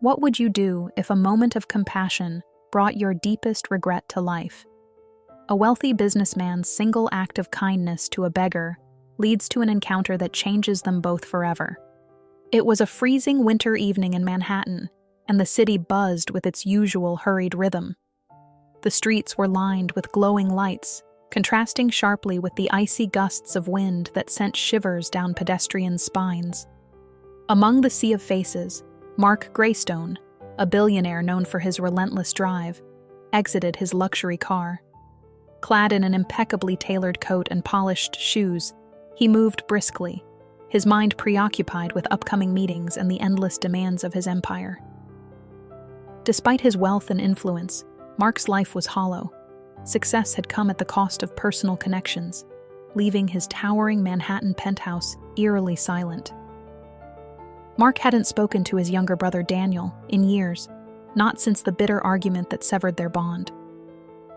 What would you do if a moment of compassion brought your deepest regret to life? A wealthy businessman's single act of kindness to a beggar leads to an encounter that changes them both forever. It was a freezing winter evening in Manhattan, and the city buzzed with its usual hurried rhythm. The streets were lined with glowing lights, contrasting sharply with the icy gusts of wind that sent shivers down pedestrian spines. Among the sea of faces, Mark Greystone, a billionaire known for his relentless drive, exited his luxury car. Clad in an impeccably tailored coat and polished shoes, he moved briskly, his mind preoccupied with upcoming meetings and the endless demands of his empire. Despite his wealth and influence, Mark's life was hollow. Success had come at the cost of personal connections, leaving his towering Manhattan penthouse eerily silent. Mark hadn't spoken to his younger brother Daniel in years, not since the bitter argument that severed their bond.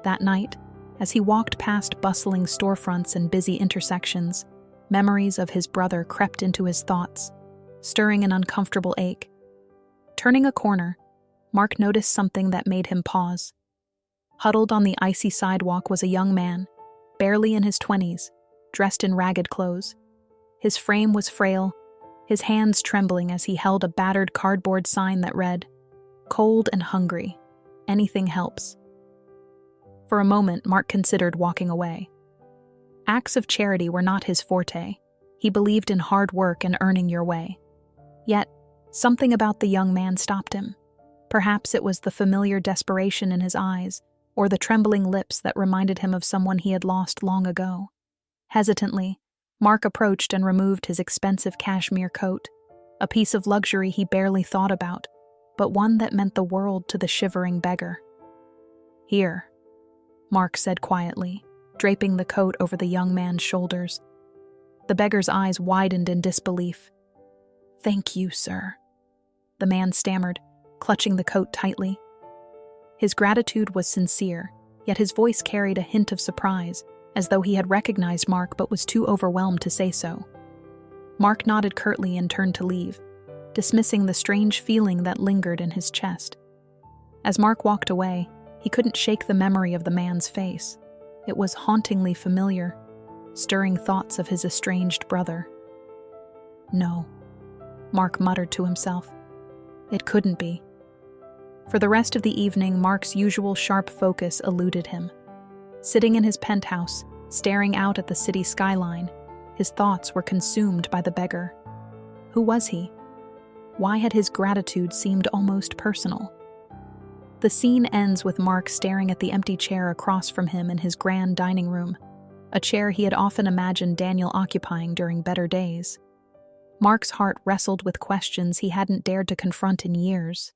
That night, as he walked past bustling storefronts and busy intersections, memories of his brother crept into his thoughts, stirring an uncomfortable ache. Turning a corner, Mark noticed something that made him pause. Huddled on the icy sidewalk was a young man, barely in his 20s, dressed in ragged clothes. His frame was frail, his hands trembling as he held a battered cardboard sign that read, "Cold and hungry. Anything helps." For a moment, Mark considered walking away. Acts of charity were not his forte. He believed in hard work and earning your way. Yet, something about the young man stopped him. Perhaps it was the familiar desperation in his eyes, or the trembling lips that reminded him of someone he had lost long ago. Hesitantly, Mark approached and removed his expensive cashmere coat, a piece of luxury he barely thought about, but one that meant the world to the shivering beggar. "Here," Mark said quietly, draping the coat over the young man's shoulders. The beggar's eyes widened in disbelief. "Thank you, sir," the man stammered, clutching the coat tightly. His gratitude was sincere, yet his voice carried a hint of surprise, as though he had recognized Mark but was too overwhelmed to say so. Mark nodded curtly and turned to leave, dismissing the strange feeling that lingered in his chest. As Mark walked away, he couldn't shake the memory of the man's face. It was hauntingly familiar, stirring thoughts of his estranged brother. "No," Mark muttered to himself. "It couldn't be." For the rest of the evening, Mark's usual sharp focus eluded him. Sitting in his penthouse, staring out at the city skyline, his thoughts were consumed by the beggar. Who was he? Why had his gratitude seemed almost personal? The scene ends with Mark staring at the empty chair across from him in his grand dining room, a chair he had often imagined Daniel occupying during better days. Mark's heart wrestled with questions he hadn't dared to confront in years.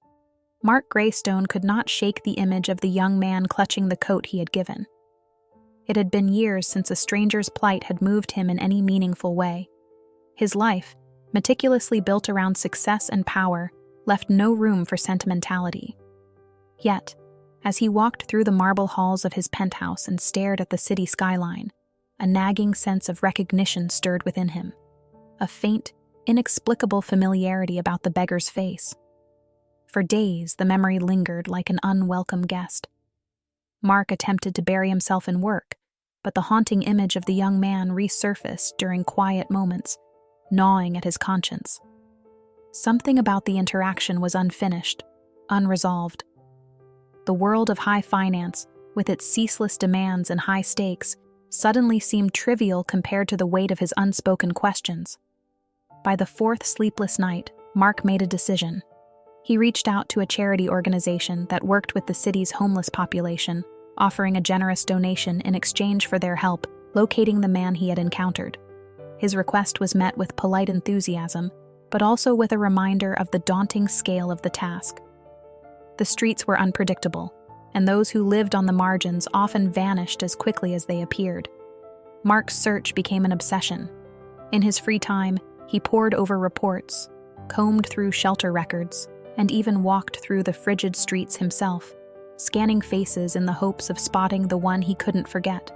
Mark Greystone could not shake the image of the young man clutching the coat he had given. It had been years since a stranger's plight had moved him in any meaningful way. His life, meticulously built around success and power, left no room for sentimentality. Yet, as he walked through the marble halls of his penthouse and stared at the city skyline, a nagging sense of recognition stirred within him. A faint, inexplicable familiarity about the beggar's face. For days, the memory lingered like an unwelcome guest. Mark attempted to bury himself in work, but the haunting image of the young man resurfaced during quiet moments, gnawing at his conscience. Something about the interaction was unfinished, unresolved. The world of high finance, with its ceaseless demands and high stakes, suddenly seemed trivial compared to the weight of his unspoken questions. By the fourth sleepless night, Mark made a decision. He reached out to a charity organization that worked with the city's homeless population, offering a generous donation in exchange for their help locating the man he had encountered. His request was met with polite enthusiasm, but also with a reminder of the daunting scale of the task. The streets were unpredictable, and those who lived on the margins often vanished as quickly as they appeared. Mark's search became an obsession. In his free time, he pored over reports, combed through shelter records, and even walked through the frigid streets himself, scanning faces in the hopes of spotting the one he couldn't forget.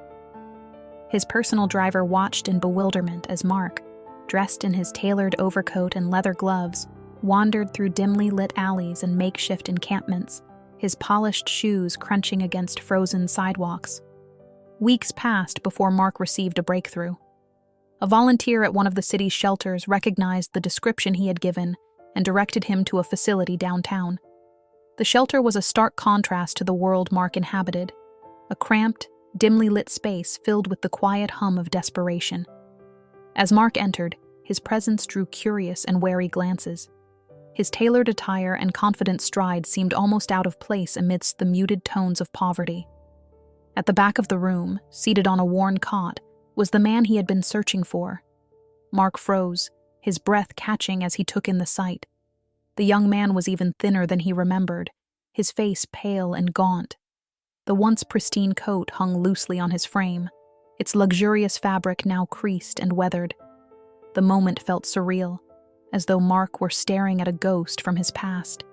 His personal driver watched in bewilderment as Mark, dressed in his tailored overcoat and leather gloves, wandered through dimly lit alleys and makeshift encampments, his polished shoes crunching against frozen sidewalks. Weeks passed before Mark received a breakthrough. A volunteer at one of the city's shelters recognized the description he had given and directed him to a facility downtown. The shelter was a stark contrast to the world Mark inhabited, a cramped, dimly lit space filled with the quiet hum of desperation. As Mark entered, his presence drew curious and wary glances. His tailored attire and confident stride seemed almost out of place amidst the muted tones of poverty. At the back of the room, seated on a worn cot, was the man he had been searching for. Mark froze, his breath catching as he took in the sight. The young man was even thinner than he remembered, his face pale and gaunt. The once pristine coat hung loosely on his frame, its luxurious fabric now creased and weathered. The moment felt surreal, as though Mark were staring at a ghost from his past.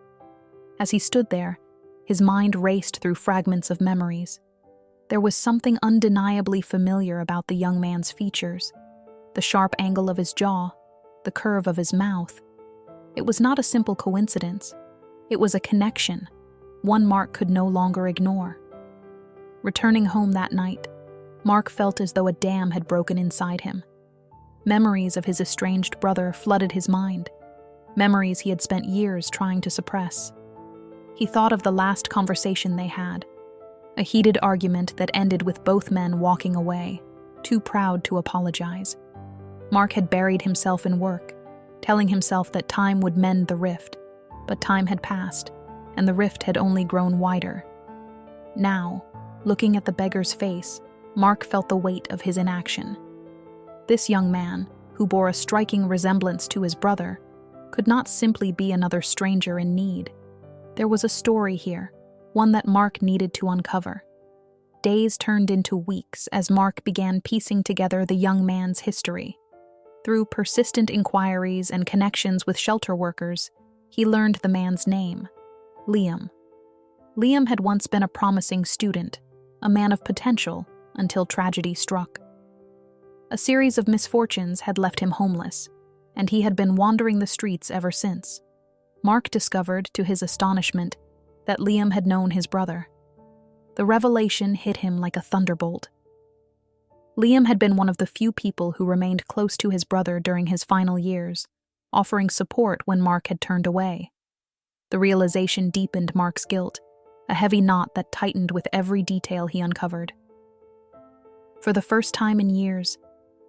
As he stood there, his mind raced through fragments of memories. There was something undeniably familiar about the young man's features, the sharp angle of his jaw, the curve of his mouth. It was not a simple coincidence. It was a connection, one Mark could no longer ignore. Returning home that night, Mark felt as though a dam had broken inside him. Memories of his estranged brother flooded his mind, memories he had spent years trying to suppress. He thought of the last conversation they had, a heated argument that ended with both men walking away, too proud to apologize. Mark had buried himself in work, telling himself that time would mend the rift, but time had passed, and the rift had only grown wider. Now, looking at the beggar's face, Mark felt the weight of his inaction. This young man, who bore a striking resemblance to his brother, could not simply be another stranger in need. There was a story here, one that Mark needed to uncover. Days turned into weeks as Mark began piecing together the young man's history. Through persistent inquiries and connections with shelter workers, he learned the man's name, Liam. Liam had once been a promising student, a man of potential, until tragedy struck. A series of misfortunes had left him homeless, and he had been wandering the streets ever since. Mark discovered, to his astonishment, that Liam had known his brother. The revelation hit him like a thunderbolt. Liam had been one of the few people who remained close to his brother during his final years, offering support when Mark had turned away. The realization deepened Mark's guilt, a heavy knot that tightened with every detail he uncovered. For the first time in years,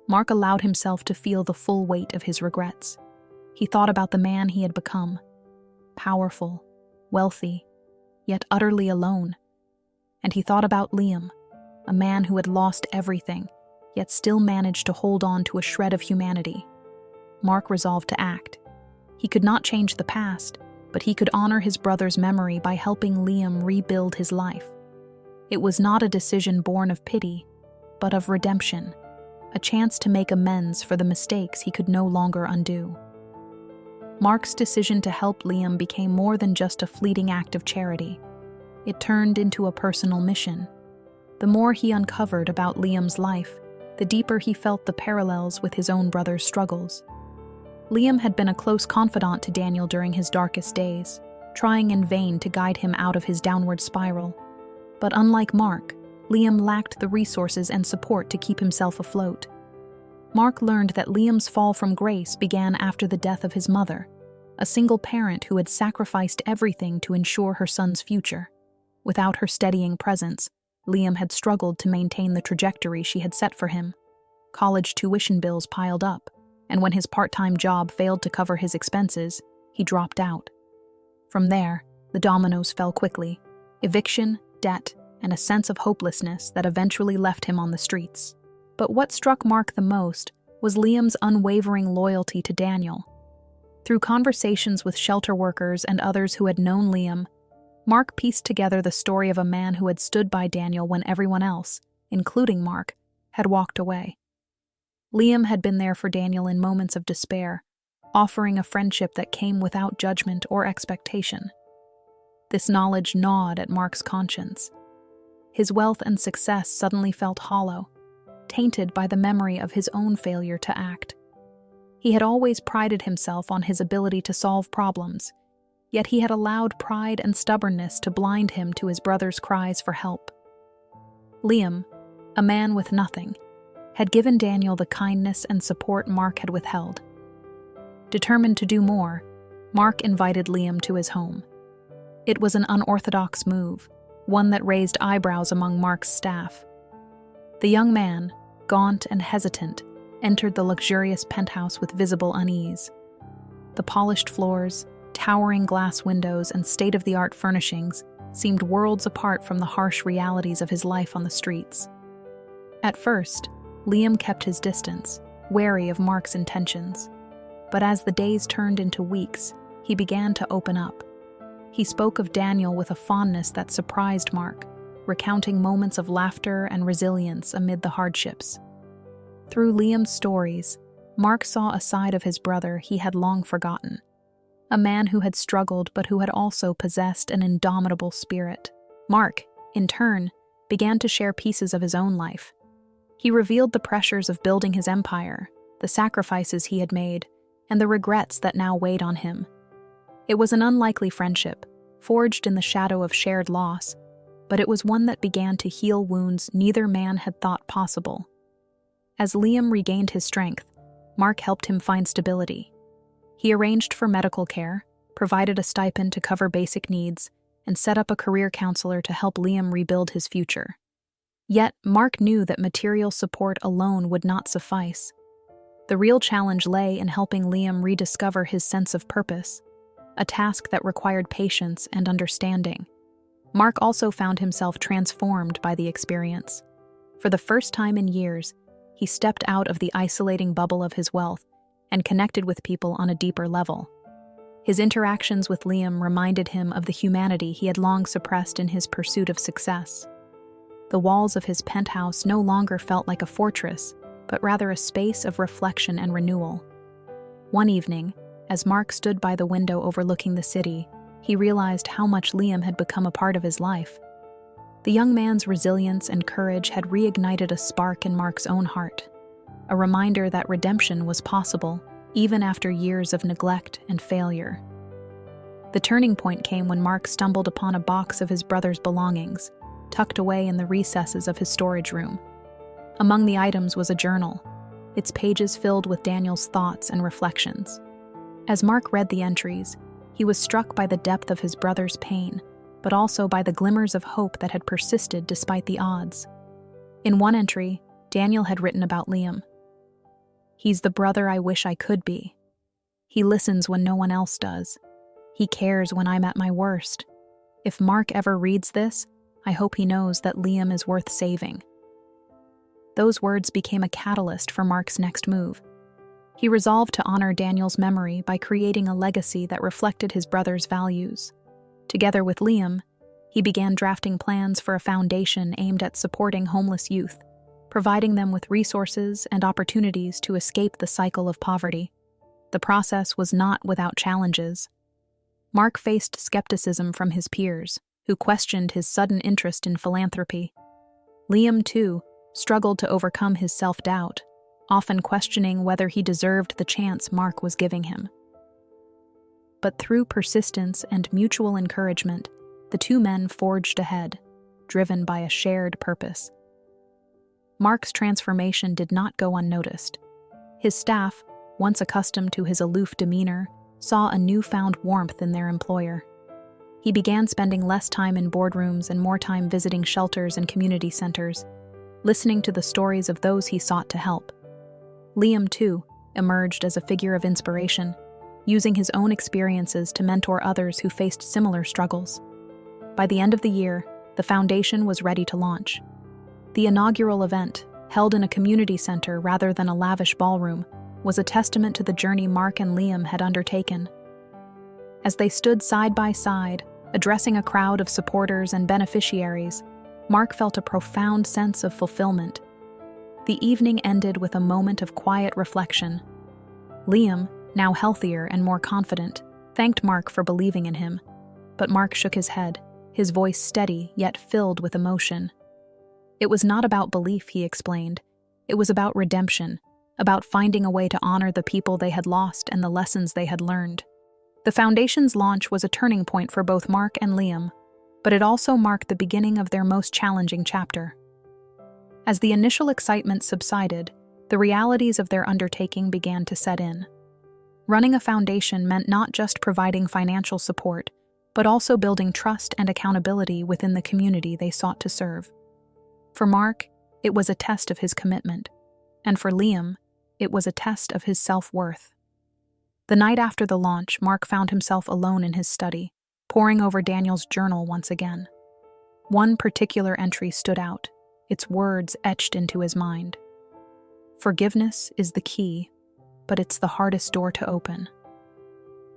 Mark allowed himself to feel the full weight of his regrets. He thought about the man he had become, powerful, wealthy, yet utterly alone. And he thought about Liam, a man who had lost everything, yet still managed to hold on to a shred of humanity. Mark resolved to act. He could not change the past, but he could honor his brother's memory by helping Liam rebuild his life. It was not a decision born of pity, but of redemption, a chance to make amends for the mistakes he could no longer undo. Mark's decision to help Liam became more than just a fleeting act of charity. It turned into a personal mission. The more he uncovered about Liam's life, the deeper he felt the parallels with his own brother's struggles. Liam had been a close confidant to Daniel during his darkest days, trying in vain to guide him out of his downward spiral. But unlike Mark, Liam lacked the resources and support to keep himself afloat. Mark learned that Liam's fall from grace began after the death of his mother, a single parent who had sacrificed everything to ensure her son's future. Without her steadying presence, Liam had struggled to maintain the trajectory she had set for him. College tuition bills piled up, and when his part-time job failed to cover his expenses, he dropped out. From there, the dominoes fell quickly: eviction, debt, and a sense of hopelessness that eventually left him on the streets. But what struck Mark the most was Liam's unwavering loyalty to Daniel. Through conversations with shelter workers and others who had known Liam, Mark pieced together the story of a man who had stood by Daniel when everyone else, including Mark, had walked away. Liam had been there for Daniel in moments of despair, offering a friendship that came without judgment or expectation. This knowledge gnawed at Mark's conscience. His wealth and success suddenly felt hollow, tainted by the memory of his own failure to act. He had always prided himself on his ability to solve problems, yet he had allowed pride and stubbornness to blind him to his brother's cries for help. Liam, a man with nothing, had given Daniel the kindness and support Mark had withheld. Determined to do more, Mark invited Liam to his home. It was an unorthodox move, one that raised eyebrows among Mark's staff. The young man, gaunt and hesitant, entered the luxurious penthouse with visible unease. The polished floors, towering glass windows, and state-of-the-art furnishings seemed worlds apart from the harsh realities of his life on the streets. At first, Liam kept his distance, wary of Mark's intentions. But as the days turned into weeks, he began to open up. He spoke of Daniel with a fondness that surprised Mark, recounting moments of laughter and resilience amid the hardships. Through Liam's stories, Mark saw a side of his brother he had long forgotten, a man who had struggled but who had also possessed an indomitable spirit. Mark, in turn, began to share pieces of his own life. He revealed the pressures of building his empire, the sacrifices he had made, and the regrets that now weighed on him. It was an unlikely friendship, forged in the shadow of shared loss, but it was one that began to heal wounds neither man had thought possible. As Liam regained his strength, Mark helped him find stability. He arranged for medical care, provided a stipend to cover basic needs, and set up a career counselor to help Liam rebuild his future. Yet, Mark knew that material support alone would not suffice. The real challenge lay in helping Liam rediscover his sense of purpose, a task that required patience and understanding. Mark also found himself transformed by the experience. For the first time in years, he stepped out of the isolating bubble of his wealth and connected with people on a deeper level. His interactions with Liam reminded him of the humanity he had long suppressed in his pursuit of success. The walls of his penthouse no longer felt like a fortress, but rather a space of reflection and renewal. One evening, as Mark stood by the window overlooking the city, he realized how much Liam had become a part of his life. The young man's resilience and courage had reignited a spark in Mark's own heart, a reminder that redemption was possible, even after years of neglect and failure. The turning point came when Mark stumbled upon a box of his brother's belongings, tucked away in the recesses of his storage room. Among the items was a journal, its pages filled with Daniel's thoughts and reflections. As Mark read the entries, he was struck by the depth of his brother's pain, but also by the glimmers of hope that had persisted despite the odds. In one entry, Daniel had written about Liam. "He's the brother I wish I could be. He listens when no one else does. He cares when I'm at my worst. If Mark ever reads this, I hope he knows that Liam is worth saving." Those words became a catalyst for Mark's next move. He resolved to honor Daniel's memory by creating a legacy that reflected his brother's values. Together with Liam, he began drafting plans for a foundation aimed at supporting homeless youth, providing them with resources and opportunities to escape the cycle of poverty. The process was not without challenges. Mark faced skepticism from his peers, who questioned his sudden interest in philanthropy. Liam, too, struggled to overcome his self-doubt, often questioning whether he deserved the chance Mark was giving him. But through persistence and mutual encouragement, the two men forged ahead, driven by a shared purpose. Mark's transformation did not go unnoticed. His staff, once accustomed to his aloof demeanor, saw a newfound warmth in their employer. He began spending less time in boardrooms and more time visiting shelters and community centers, listening to the stories of those he sought to help. Liam, too, emerged as a figure of inspiration, using his own experiences to mentor others who faced similar struggles. By the end of the year, the foundation was ready to launch. The inaugural event, held in a community center rather than a lavish ballroom, was a testament to the journey Mark and Liam had undertaken. As they stood side by side, addressing a crowd of supporters and beneficiaries, Mark felt a profound sense of fulfillment. The evening ended with a moment of quiet reflection. Liam, now healthier and more confident, thanked Mark for believing in him. But Mark shook his head, his voice steady yet filled with emotion. It was not about belief, he explained. It was about redemption, about finding a way to honor the people they had lost and the lessons they had learned. The Foundation's launch was a turning point for both Mark and Liam, but it also marked the beginning of their most challenging chapter. As the initial excitement subsided, the realities of their undertaking began to set in. Running a foundation meant not just providing financial support, but also building trust and accountability within the community they sought to serve. For Mark, it was a test of his commitment, and for Liam, it was a test of his self-worth. The night after the launch, Mark found himself alone in his study, poring over Daniel's journal once again. One particular entry stood out, its words etched into his mind. "Forgiveness is the key, but it's the hardest door to open."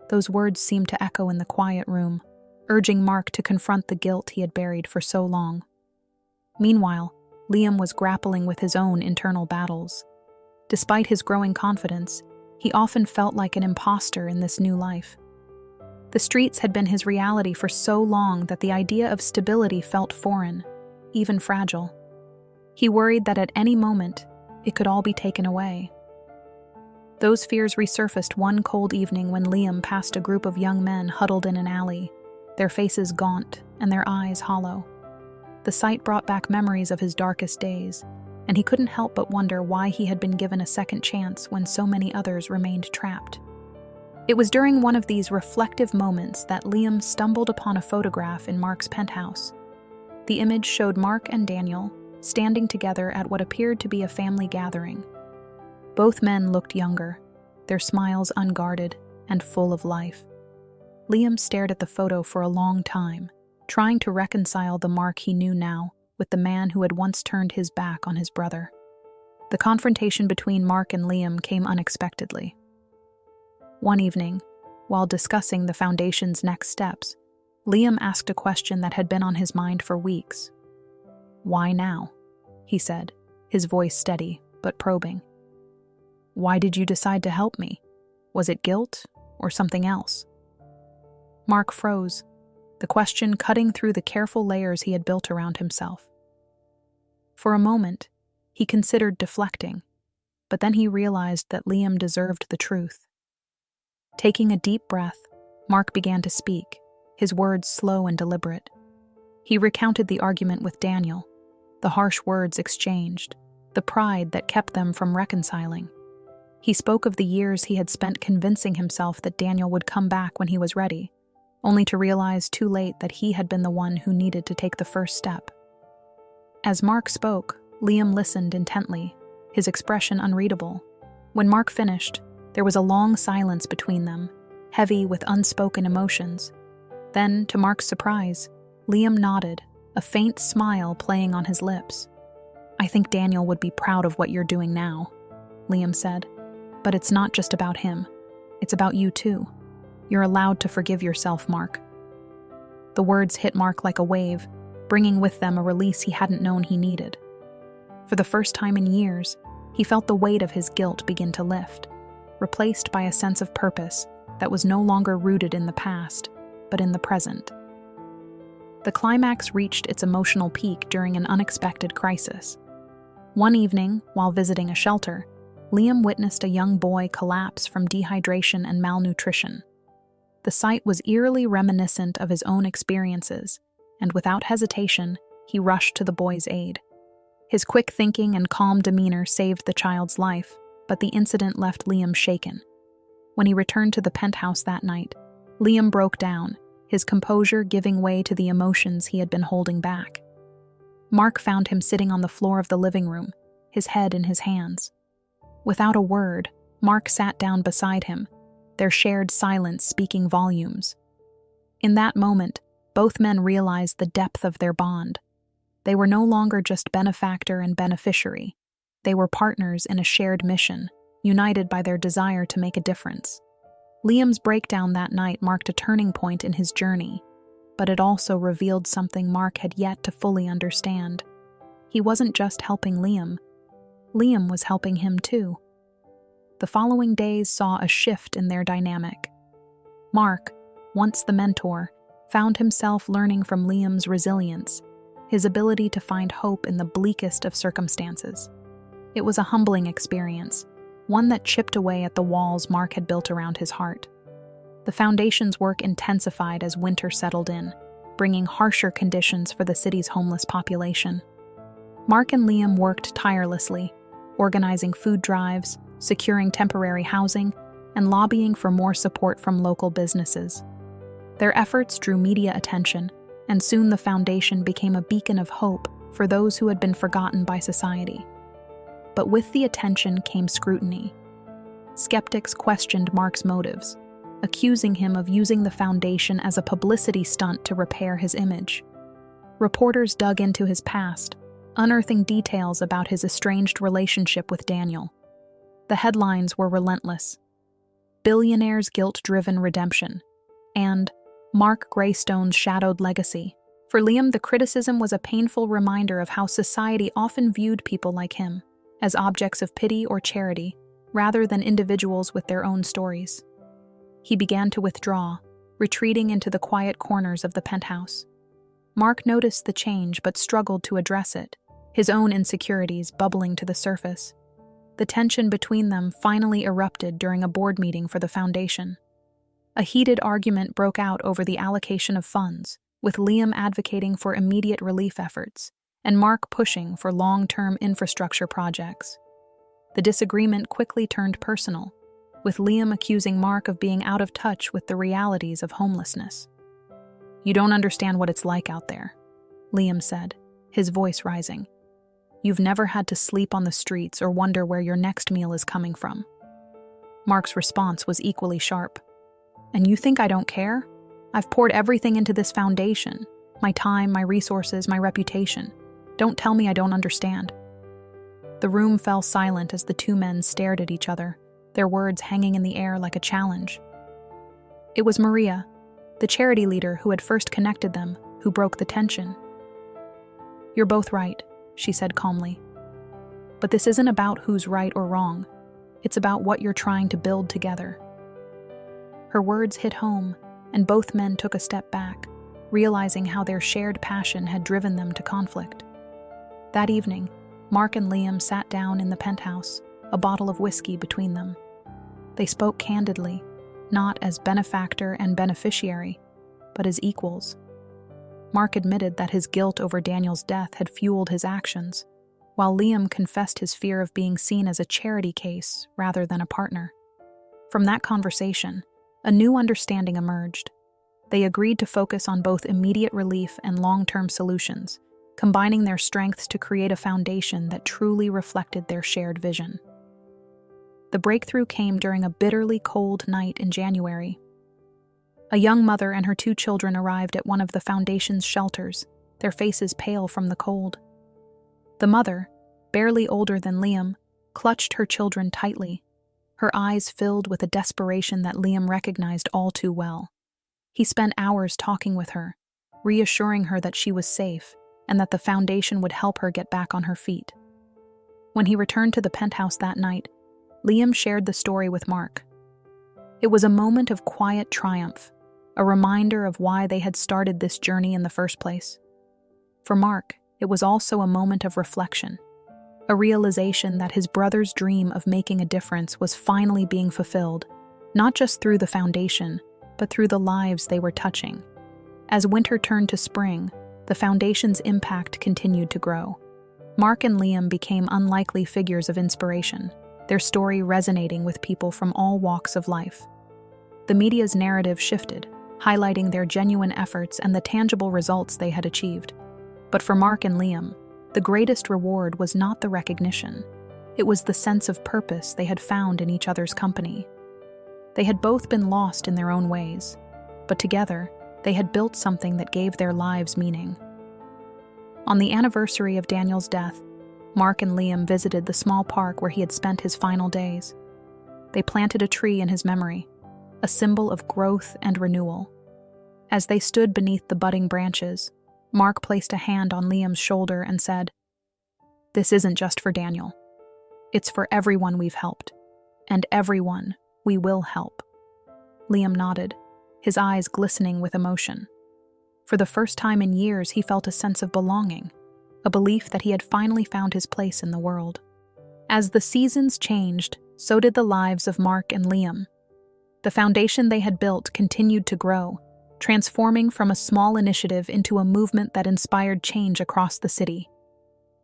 Those words seemed to echo in the quiet room, urging Mark to confront the guilt he had buried for so long. Meanwhile, Liam was grappling with his own internal battles. Despite his growing confidence, he often felt like an imposter in this new life. The streets had been his reality for so long that the idea of stability felt foreign, even fragile. He worried that at any moment, it could all be taken away. Those fears resurfaced one cold evening when Liam passed a group of young men huddled in an alley, their faces gaunt and their eyes hollow. The sight brought back memories of his darkest days, and he couldn't help but wonder why he had been given a second chance when so many others remained trapped. It was during one of these reflective moments that Liam stumbled upon a photograph in Mark's penthouse. The image showed Mark and Daniel standing together at what appeared to be a family gathering. Both men looked younger, their smiles unguarded and full of life. Liam stared at the photo for a long time, trying to reconcile the Mark he knew now with the man who had once turned his back on his brother. The confrontation between Mark and Liam came unexpectedly. One evening, while discussing the Foundation's next steps, Liam asked a question that had been on his mind for weeks. "Why now?" he said, his voice steady but probing. "Why did you decide to help me? Was it guilt or something else?" Mark froze, the question cutting through the careful layers he had built around himself. For a moment, he considered deflecting, but then he realized that Liam deserved the truth. Taking a deep breath, Mark began to speak, his words slow and deliberate. He recounted the argument with Daniel, the harsh words exchanged, the pride that kept them from reconciling. He spoke of the years he had spent convincing himself that Daniel would come back when he was ready, only to realize too late that he had been the one who needed to take the first step. As Mark spoke, Liam listened intently, his expression unreadable. When Mark finished, there was a long silence between them, heavy with unspoken emotions. Then, to Mark's surprise, Liam nodded, a faint smile playing on his lips. "I think Daniel would be proud of what you're doing now," Liam said. "But it's not just about him. It's about you too. You're allowed to forgive yourself, Mark." The words hit Mark like a wave, bringing with them a release he hadn't known he needed. For the first time in years, he felt the weight of his guilt begin to lift, replaced by a sense of purpose that was no longer rooted in the past, but in the present. The climax reached its emotional peak during an unexpected crisis. One evening, while visiting a shelter, Liam witnessed a young boy collapse from dehydration and malnutrition. The sight was eerily reminiscent of his own experiences, and without hesitation, he rushed to the boy's aid. His quick thinking and calm demeanor saved the child's life, but the incident left Liam shaken. When he returned to the penthouse that night, Liam broke down, his composure giving way to the emotions he had been holding back. Mark found him sitting on the floor of the living room, his head in his hands. Without a word, Mark sat down beside him, their shared silence speaking volumes. In that moment, both men realized the depth of their bond. They were no longer just benefactor and beneficiary. They were partners in a shared mission, united by their desire to make a difference. Liam's breakdown that night marked a turning point in his journey, but it also revealed something Mark had yet to fully understand. He wasn't just helping Liam. Liam was helping him too. The following days saw a shift in their dynamic. Mark, once the mentor, found himself learning from Liam's resilience, his ability to find hope in the bleakest of circumstances. It was a humbling experience, one that chipped away at the walls Mark had built around his heart. The foundation's work intensified as winter settled in, bringing harsher conditions for the city's homeless population. Mark and Liam worked tirelessly, organizing food drives, securing temporary housing, and lobbying for more support from local businesses. Their efforts drew media attention, and soon the foundation became a beacon of hope for those who had been forgotten by society. But with the attention came scrutiny. Skeptics questioned Mark's motives, accusing him of using the foundation as a publicity stunt to repair his image. Reporters dug into his past, unearthing details about his estranged relationship with Daniel. The headlines were relentless: Billionaire's guilt-driven redemption, and Mark Greystone's shadowed legacy. For Liam, the criticism was a painful reminder of how society often viewed people like him as objects of pity or charity, rather than individuals with their own stories. He began to withdraw, retreating into the quiet corners of the penthouse. Mark noticed the change but struggled to address it, his own insecurities bubbling to the surface. The tension between them finally erupted during a board meeting for the foundation. A heated argument broke out over the allocation of funds, with Liam advocating for immediate relief efforts and Mark pushing for long-term infrastructure projects. The disagreement quickly turned personal, with Liam accusing Mark of being out of touch with the realities of homelessness. "You don't understand what it's like out there," Liam said, his voice rising. "You've never had to sleep on the streets or wonder where your next meal is coming from." Mark's response was equally sharp. "And you think I don't care? I've poured everything into this foundation, my time, my resources, my reputation. Don't tell me I don't understand." The room fell silent as the two men stared at each other, their words hanging in the air like a challenge. It was Maria, the charity leader who had first connected them, who broke the tension. "You're both right," she said calmly. "But this isn't about who's right or wrong. It's about what you're trying to build together." Her words hit home, and both men took a step back, realizing how their shared passion had driven them to conflict. That evening, Mark and Liam sat down in the penthouse, a bottle of whiskey between them. They spoke candidly, not as benefactor and beneficiary, but as equals. Mark admitted that his guilt over Daniel's death had fueled his actions, while Liam confessed his fear of being seen as a charity case rather than a partner. From that conversation, a new understanding emerged. They agreed to focus on both immediate relief and long-term solutions, combining their strengths to create a foundation that truly reflected their shared vision. The breakthrough came during a bitterly cold night in January. A young mother and her 2 children arrived at one of the foundation's shelters, their faces pale from the cold. The mother, barely older than Liam, clutched her children tightly, her eyes filled with a desperation that Liam recognized all too well. He spent hours talking with her, reassuring her that she was safe and that the foundation would help her get back on her feet. When he returned to the penthouse that night, Liam shared the story with Mark. It was a moment of quiet triumph, a reminder of why they had started this journey in the first place. For Mark, it was also a moment of reflection, a realization that his brother's dream of making a difference was finally being fulfilled, not just through the foundation, but through the lives they were touching. As winter turned to spring, the foundation's impact continued to grow. Mark and Liam became unlikely figures of inspiration, their story resonating with people from all walks of life. The media's narrative shifted, highlighting their genuine efforts and the tangible results they had achieved. But for Mark and Liam, the greatest reward was not the recognition. It was the sense of purpose they had found in each other's company. They had both been lost in their own ways, but together, they had built something that gave their lives meaning. On the anniversary of Daniel's death, Mark and Liam visited the small park where he had spent his final days. They planted a tree in his memory, a symbol of growth and renewal. As they stood beneath the budding branches, Mark placed a hand on Liam's shoulder and said, "This isn't just for Daniel. It's for everyone we've helped, and everyone we will help." Liam nodded, his eyes glistening with emotion. For the first time in years, he felt a sense of belonging, a belief that he had finally found his place in the world. As the seasons changed, so did the lives of Mark and Liam. The foundation they had built continued to grow, transforming from a small initiative into a movement that inspired change across the city.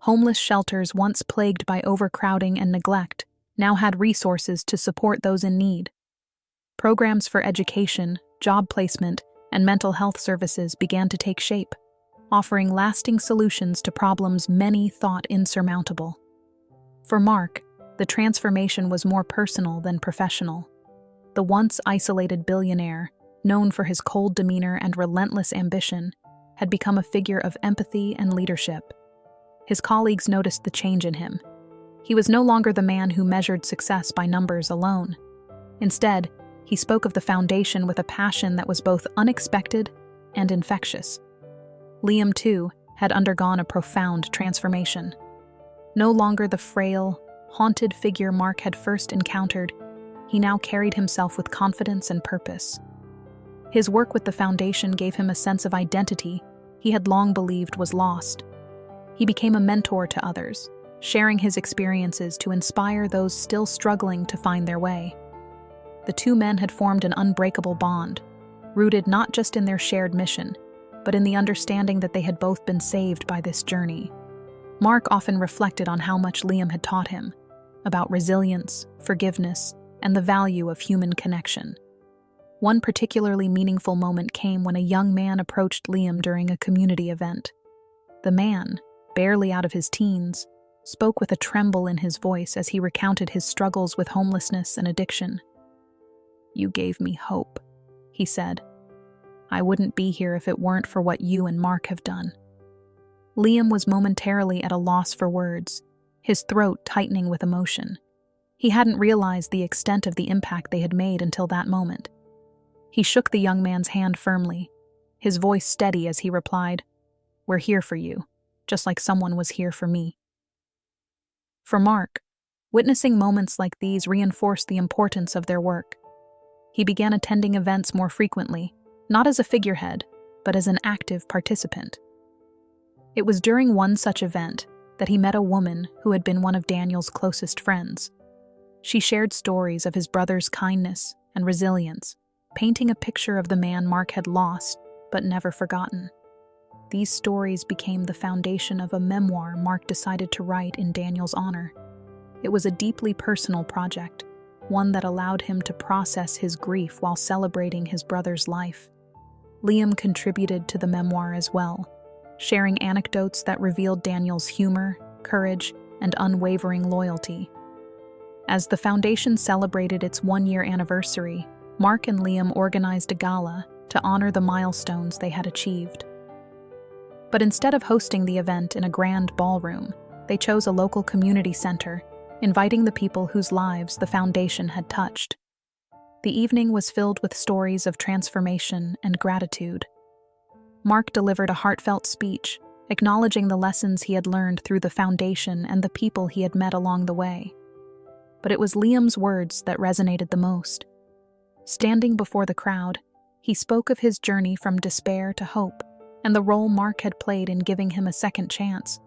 Homeless shelters once plagued by overcrowding and neglect now had resources to support those in need. Programs for education, job placement, and mental health services began to take shape, offering lasting solutions to problems many thought insurmountable. For Mark, the transformation was more personal than professional. The once isolated billionaire, known for his cold demeanor and relentless ambition, had become a figure of empathy and leadership. His colleagues noticed the change in him. He was no longer the man who measured success by numbers alone. Instead, he spoke of the foundation with a passion that was both unexpected and infectious. Liam, too, had undergone a profound transformation. No longer the frail, haunted figure Mark had first encountered, he now carried himself with confidence and purpose. His work with the foundation gave him a sense of identity he had long believed was lost. He became a mentor to others, sharing his experiences to inspire those still struggling to find their way. The two men had formed an unbreakable bond, rooted not just in their shared mission, but in the understanding that they had both been saved by this journey. Mark often reflected on how much Liam had taught him, about resilience, forgiveness, and the value of human connection. One particularly meaningful moment came when a young man approached Liam during a community event. The man, barely out of his teens, spoke with a tremble in his voice as he recounted his struggles with homelessness and addiction. "You gave me hope," he said. "I wouldn't be here if it weren't for what you and Mark have done." Liam was momentarily at a loss for words, his throat tightening with emotion. He hadn't realized the extent of the impact they had made until that moment. He shook the young man's hand firmly, his voice steady as he replied, "We're here for you, just like someone was here for me." For Mark, witnessing moments like these reinforced the importance of their work. He began attending events more frequently, not as a figurehead, but as an active participant. It was during one such event that he met a woman who had been one of Daniel's closest friends. She shared stories of his brother's kindness and resilience, painting a picture of the man Mark had lost but never forgotten. These stories became the foundation of a memoir Mark decided to write in Daniel's honor. It was a deeply personal project, one that allowed him to process his grief while celebrating his brother's life. Liam contributed to the memoir as well, sharing anecdotes that revealed Daniel's humor, courage, and unwavering loyalty. As the foundation celebrated its one-year anniversary, Mark and Liam organized a gala to honor the milestones they had achieved. But instead of hosting the event in a grand ballroom, they chose a local community center, inviting the people whose lives the foundation had touched. The evening was filled with stories of transformation and gratitude. Mark delivered a heartfelt speech, acknowledging the lessons he had learned through the foundation and the people he had met along the way. But it was Liam's words that resonated the most. Standing before the crowd, he spoke of his journey from despair to hope and the role Mark had played in giving him a second chance.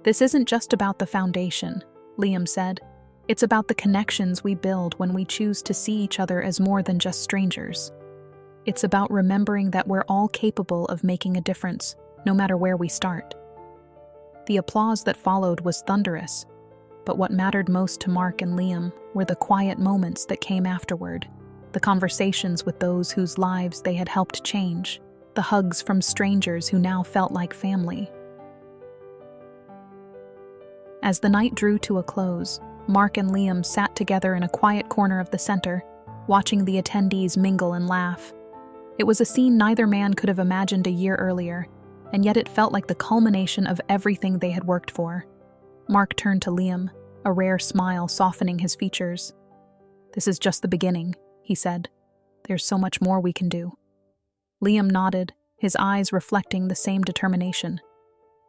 "This isn't just about the foundation," Liam said. "It's about the connections we build when we choose to see each other as more than just strangers. It's about remembering that we're all capable of making a difference, no matter where we start." The applause that followed was thunderous, but what mattered most to Mark and Liam were the quiet moments that came afterward, the conversations with those whose lives they had helped change, the hugs from strangers who now felt like family. As the night drew to a close, Mark and Liam sat together in a quiet corner of the center, watching the attendees mingle and laugh. It was a scene neither man could have imagined a year earlier, and yet it felt like the culmination of everything they had worked for. Mark turned to Liam, a rare smile softening his features. "This is just the beginning," he said. "There's so much more we can do." Liam nodded, his eyes reflecting the same determination.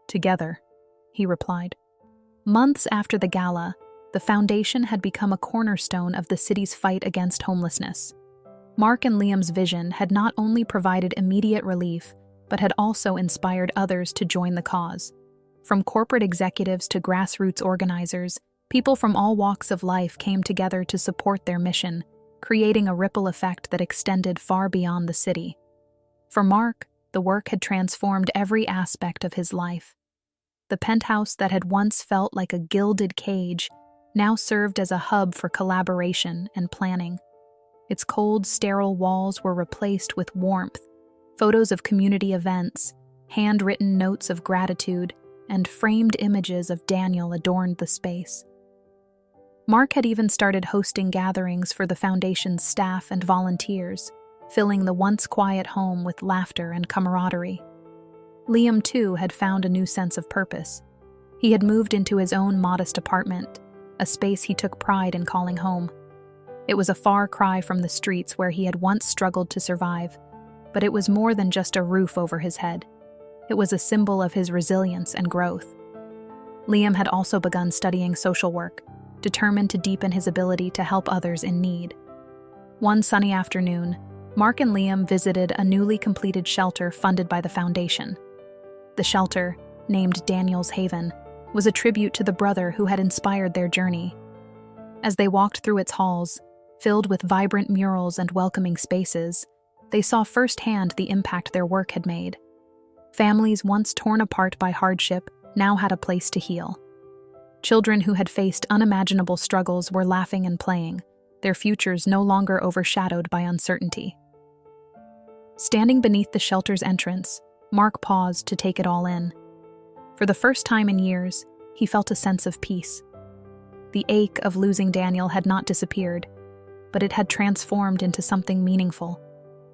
"Together," he replied. Months after the gala, the foundation had become a cornerstone of the city's fight against homelessness. Mark and Liam's vision had not only provided immediate relief, but had also inspired others to join the cause. From corporate executives to grassroots organizers, People from all walks of life came together to support their mission, creating a ripple effect that extended far beyond the city. For Mark, the work had transformed every aspect of his life. The penthouse that had once felt like a gilded cage now served as a hub for collaboration and planning. Its cold, sterile walls were replaced with warmth, photos of community events, handwritten notes of gratitude, and framed images of Daniel adorned the space. Mark had even started hosting gatherings for the foundation's staff and volunteers, filling the once quiet home with laughter and camaraderie. Liam, too, had found a new sense of purpose. He had moved into his own modest apartment, a space he took pride in calling home. It was a far cry from the streets where he had once struggled to survive, but it was more than just a roof over his head. It was a symbol of his resilience and growth. Liam had also begun studying social work, determined to deepen his ability to help others in need. One sunny afternoon, Mark and Liam visited a newly completed shelter funded by the foundation. The shelter, named Daniel's Haven, was a tribute to the brother who had inspired their journey. As they walked through its halls, filled with vibrant murals and welcoming spaces, they saw firsthand the impact their work had made. Families once torn apart by hardship now had a place to heal. Children who had faced unimaginable struggles were laughing and playing, their futures no longer overshadowed by uncertainty. Standing beneath the shelter's entrance, Mark paused to take it all in. For the first time in years, he felt a sense of peace. The ache of losing Daniel had not disappeared, but it had transformed into something meaningful,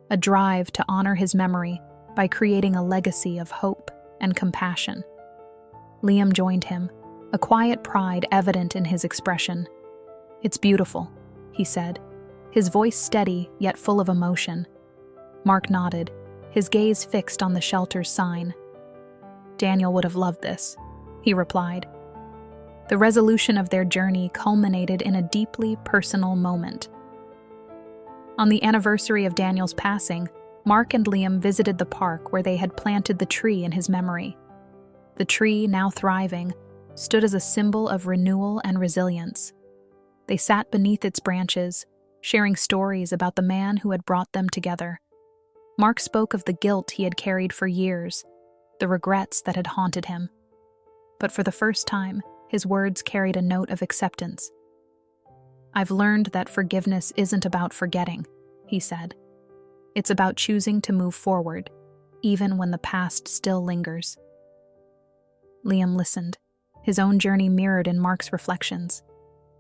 a drive to honor his memory by creating a legacy of hope and compassion. Liam joined him, a quiet pride evident in his expression. "It's beautiful," he said, his voice steady yet full of emotion. Mark nodded, his gaze fixed on the shelter's sign. "Daniel would have loved this," he replied. The resolution of their journey culminated in a deeply personal moment. On the anniversary of Daniel's passing, Mark and Liam visited the park where they had planted the tree in his memory. The tree, now thriving, stood as a symbol of renewal and resilience. They sat beneath its branches, sharing stories about the man who had brought them together. Mark spoke of the guilt he had carried for years, the regrets that had haunted him. But for the first time, his words carried a note of acceptance. "I've learned that forgiveness isn't about forgetting," he said. "It's about choosing to move forward, even when the past still lingers." Liam listened, his own journey mirrored in Mark's reflections.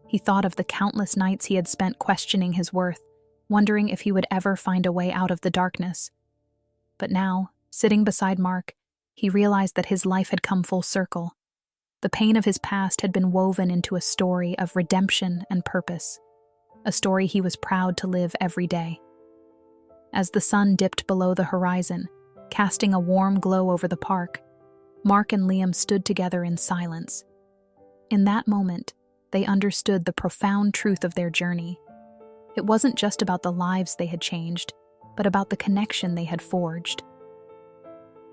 He thought of the countless nights he had spent questioning his worth, wondering if he would ever find a way out of the darkness. But now, sitting beside Mark, he realized that his life had come full circle. The pain of his past had been woven into a story of redemption and purpose, a story he was proud to live every day. As the sun dipped below the horizon, casting a warm glow over the park, Mark and Liam stood together in silence. In that moment, they understood the profound truth of their journey. It wasn't just about the lives they had changed, but about the connection they had forged.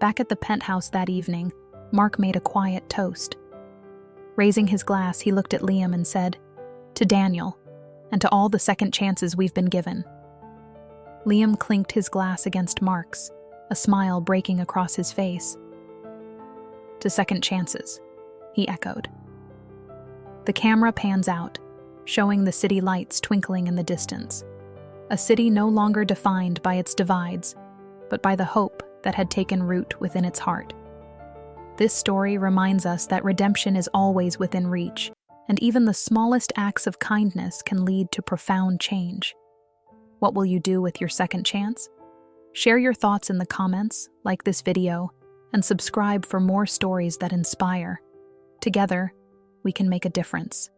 Back at the penthouse that evening, Mark made a quiet toast. Raising his glass, he looked at Liam and said, "To Daniel, and to all the second chances we've been given." Liam clinked his glass against Mark's, a smile breaking across his face. "To second chances," he echoed. The camera pans out, showing the city lights twinkling in the distance. A city no longer defined by its divides, but by the hope that had taken root within its heart. This story reminds us that redemption is always within reach, and even the smallest acts of kindness can lead to profound change. What will you do with your second chance? Share your thoughts in the comments, like this video, and subscribe for more stories that inspire. Together, we can make a difference.